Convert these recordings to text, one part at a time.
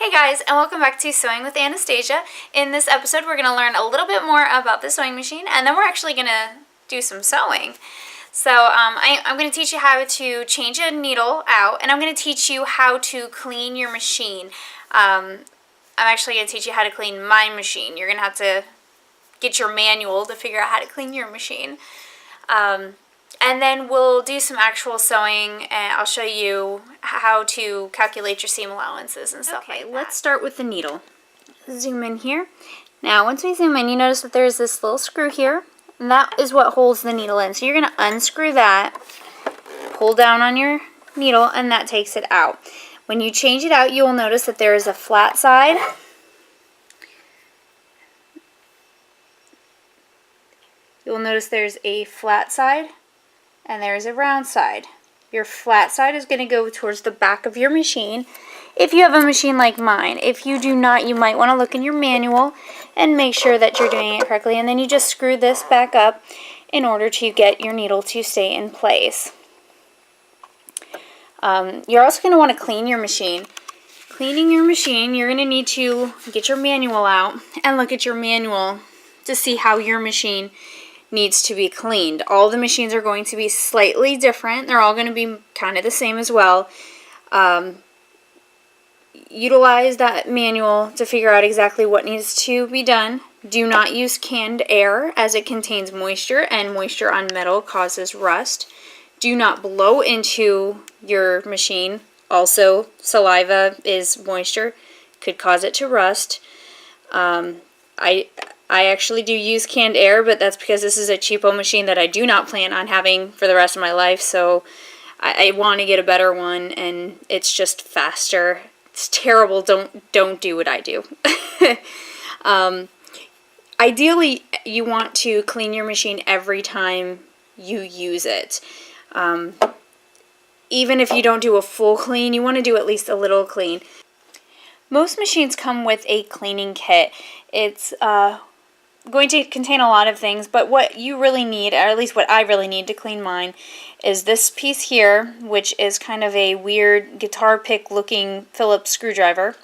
Hey guys, and welcome back to Sewing with Anastasia. In this episode, we're going to learn a little bit more about the sewing machine, and then we're actually going to do some sewing. So I'm going to teach you how to change a needle out, and I'm going to teach you how to clean your machine. I'm actually going to teach you how to clean my machine. You're going to have to get your manual to figure out how to clean your machine. And then we'll do some actual sewing, and I'll show you how to calculate your seam allowances and stuff like that. Let's start with the needle. Zoom in here. Now, once we zoom in, you notice that there's this little screw here, and that is what holds the needle in. So you're going to unscrew that, pull down on your needle, and that takes it out. When you change it out, you will notice that there is a flat side. You'll notice there's a flat side and there's a round side. Your flat side is going to go towards the back of your machine if you have a machine like mine. If you do not, you might want to look in your manual and make sure that you're doing it correctly, and then you just screw this back up in order to get your needle to stay in place. You're also going to want to clean your machine. Cleaning your machine, you're going to need to get your manual out and look at your manual to see how your machine needs to be cleaned. All the machines are going to be slightly different. They're all going to be kind of the same as well. Utilize that manual to figure out exactly what needs to be done. Do not use canned air as it contains moisture, and moisture on metal causes rust. Do not blow into your machine. Also, saliva is moisture, could cause it to rust. I actually do use canned air, but that's because this is a cheapo machine that I do not plan on having for the rest of my life, so I want to get a better one, and it's just faster. It's terrible. Don't do what I do. Ideally, you want to clean your machine every time you use it. Even if you don't do a full clean, you want to do at least a little clean. Most machines come with a cleaning kit. It's going to contain a lot of things, but what you really need, or at least what I really need to clean mine, is this piece here, which is kind of a weird guitar pick looking Phillips screwdriver,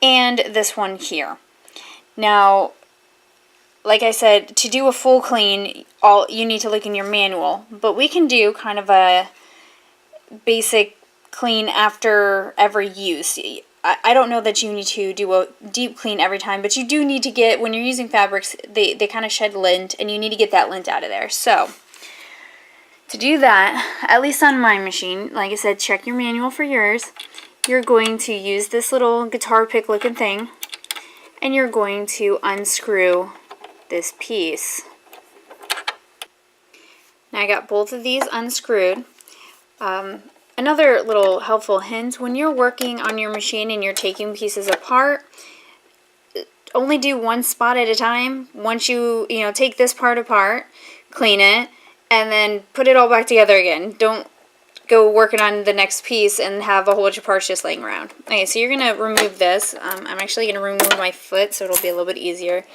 and this one here. Now, like I said, to do a full clean, you need to look in your manual, but we can do kind of a basic clean after every use. I don't know that you need to do a deep clean every time, but you do need to get, when you're using fabrics, they kind of shed lint, and you need to get that lint out of there. So, to do that, at least on my machine, like I said, check your manual for yours. You're going to use this little guitar pick looking thing, and you're going to unscrew this piece. Now I got both of these unscrewed. Another little helpful hint, when you're working on your machine and you're taking pieces apart, only do one spot at a time. Once you take this part apart, clean it, and then put it all back together again. Don't go working on the next piece and have a whole bunch of parts just laying around. Okay, so you're going to remove this. I'm actually going to remove my foot so it'll be a little bit easier.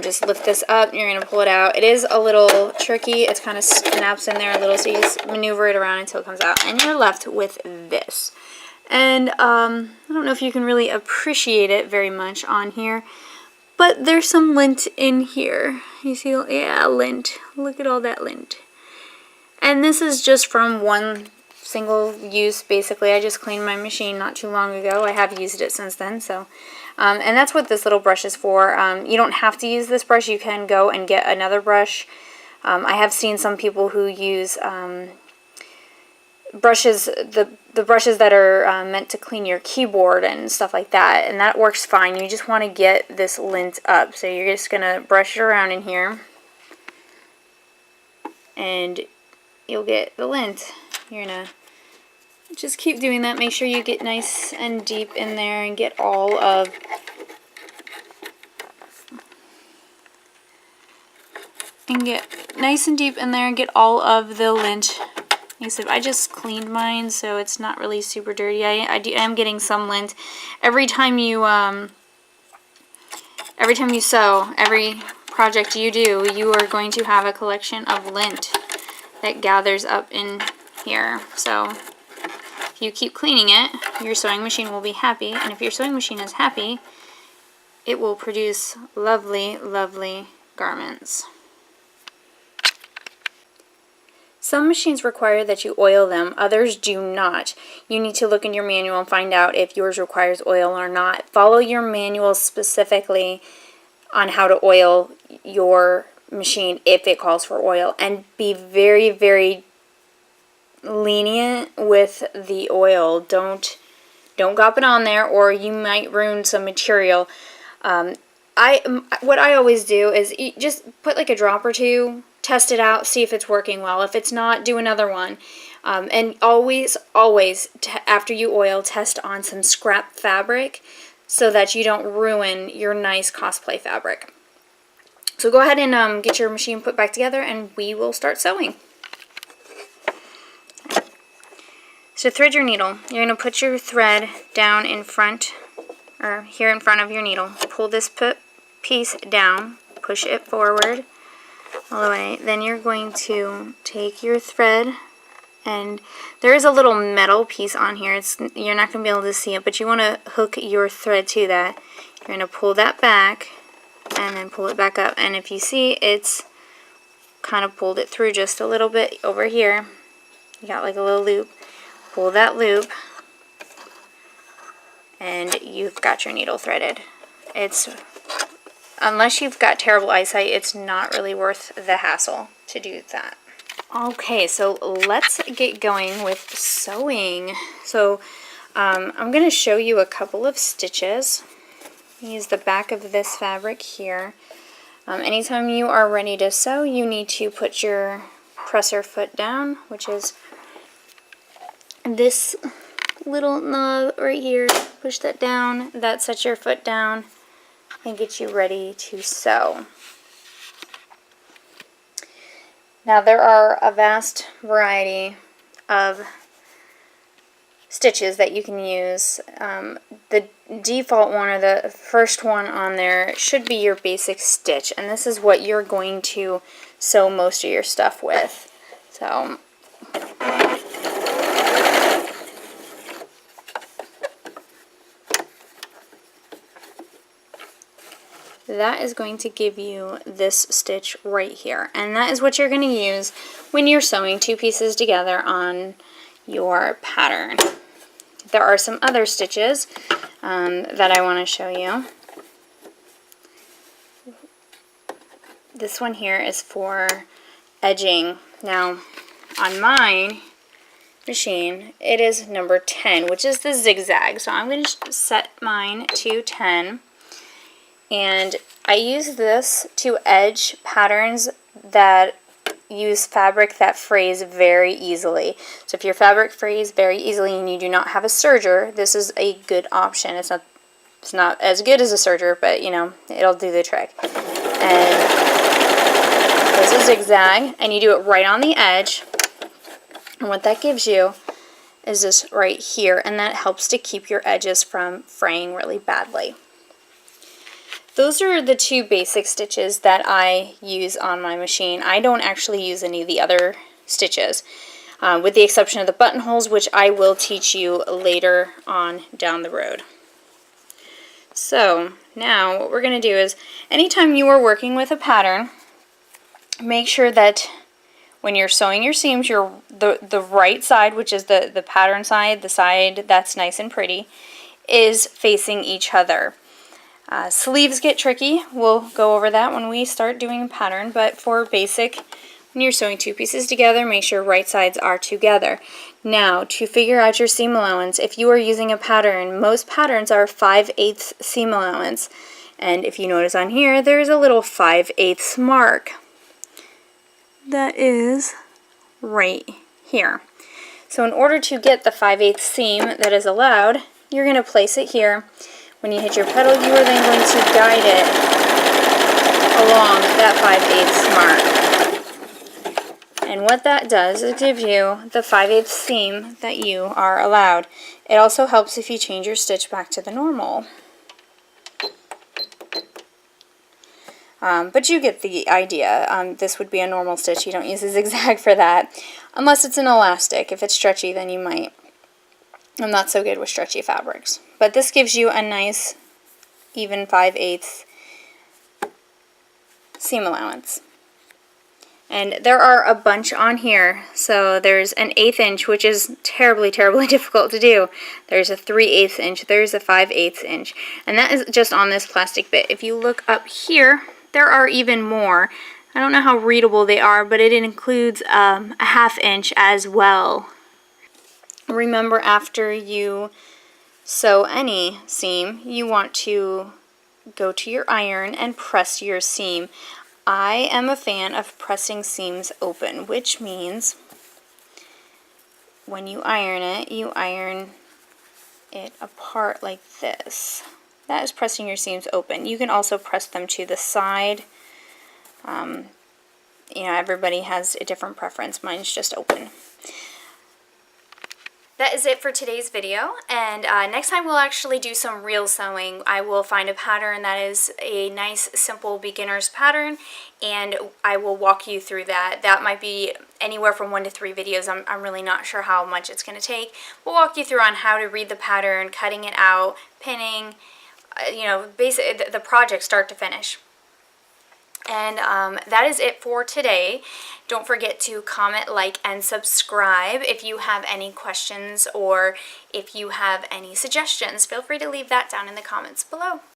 Just lift this up, you're going to pull it out. It is a little tricky. It's kind of snaps in there a little, so you just maneuver it around until it comes out. And you're left with this. And I don't know if you can really appreciate it very much on here, but there's some lint in here. You see, yeah, lint. Look at all that lint. And this is just from one single use, basically. I just cleaned my machine not too long ago. I have used it since then, so... and that's what this little brush is for. You don't have to use this brush. You can go and get another brush. I have seen some people who use brushes, the brushes that are meant to clean your keyboard and stuff like that, and that works fine. You just want to get this lint up. So you're just going to brush it around in here, and you'll get the lint. You're going to just keep doing that. Make sure you get nice and deep in there and get all of the lint. Like I said, I just cleaned mine, so it's not really super dirty. I am getting some lint every time you sew. Every project you do, you are going to have a collection of lint that gathers up in here. So you keep cleaning it, your sewing machine will be happy, and if your sewing machine is happy, it will produce lovely, lovely garments. Some machines require that you oil them, others do not. You need to look in your manual and find out if yours requires oil or not. Follow your manual specifically on how to oil your machine if it calls for oil, and be very, very lenient with the oil. Don't gop it on there, or you might ruin some material. What I always do is just put like a drop or two, test it out, see if it's working well. If it's not, do another one. And always, after you oil, test on some scrap fabric so that you don't ruin your nice cosplay fabric. So go ahead and get your machine put back together, and we will start sewing. So thread your needle. You're going to put your thread down in front, or here in front of your needle. Pull this piece down, push it forward all the way. Then you're going to take your thread, and there is a little metal piece on here. You're not going to be able to see it, but you want to hook your thread to that. You're going to pull that back and then pull it back up. And if you see, it's kind of pulled it through just a little bit over here. You got like a little loop. Pull that loop, and you've got your needle threaded. Unless you've got terrible eyesight, it's not really worth the hassle to do that. Okay, so let's get going with sewing. So I'm going to show you a couple of stitches. Use the back of this fabric here. Anytime you are ready to sew, you need to put your presser foot down, which is this little knob right here. Push that down. That sets your foot down and gets you ready to sew. Now there are a vast variety of stitches that you can use. The default one, or the first one on there, should be your basic stitch, and this is what you're going to sew most of your stuff with. So that is going to give you this stitch right here, and that is what you're going to use when you're sewing two pieces together on your pattern. There are some other stitches that I want to show you. This one here is for edging. Now on my machine it is number 10, which is the zigzag, so I'm going to set mine to 10. And I use this to edge patterns that use fabric that frays very easily. So if your fabric frays very easily and you do not have a serger, this is a good option. It's not as good as a serger, but you know, it'll do the trick. And there's a zigzag, and you do it right on the edge. And what that gives you is this right here, and that helps to keep your edges from fraying really badly. Those are the two basic stitches that I use on my machine. I don't actually use any of the other stitches, with the exception of the buttonholes, which I will teach you later on down the road. So now what we're going to do is, anytime you are working with a pattern, make sure that when you're sewing your seams, the right side, which is the pattern side, the side that's nice and pretty, is facing each other. Sleeves get tricky. We'll go over that when we start doing a pattern, but for basic, when you're sewing two pieces together, make sure right sides are together. Now, to figure out your seam allowance, if you are using a pattern, most patterns are 5/8 seam allowance, and if you notice on here, there's a little 5/8 mark. That is right here. So in order to get the 5/8 seam that is allowed, you're going to place it here. When you hit your pedal, you are then going to guide it along that 5/8 mark. And what that does is give you the 5/8 seam that you are allowed. It also helps if you change your stitch back to the normal. But you get the idea. This would be a normal stitch. You don't use a zigzag for that, unless it's an elastic. If it's stretchy, then you might. I'm not so good with stretchy fabrics. But this gives you a nice even 5/8 seam allowance. And there are a bunch on here. So there's an 1/8 inch, which is terribly, terribly difficult to do. There's a 3/8 inch. There's a 5/8 inch. And that is just on this plastic bit. If you look up here, there are even more. I don't know how readable they are, but it includes a 1/2 inch as well. Remember, after you sew any seam, you want to go to your iron and press your seam. I am a fan of pressing seams open, which means when you iron it apart like this. That is pressing your seams open. You can also press them to the side. You know, everybody has a different preference. Mine's just open. That is it for today's video, and next time we'll actually do some real sewing. I will find a pattern that is a nice, simple beginner's pattern, and I will walk you through that. That might be anywhere from 1 to 3 videos. I'm really not sure how much it's going to take. We'll walk you through on how to read the pattern, cutting it out, pinning, you know, basically the project start to finish. And that is it for today. Don't forget to comment, like, and subscribe. If you have any questions or if you have any suggestions, feel free to leave that down in the comments below.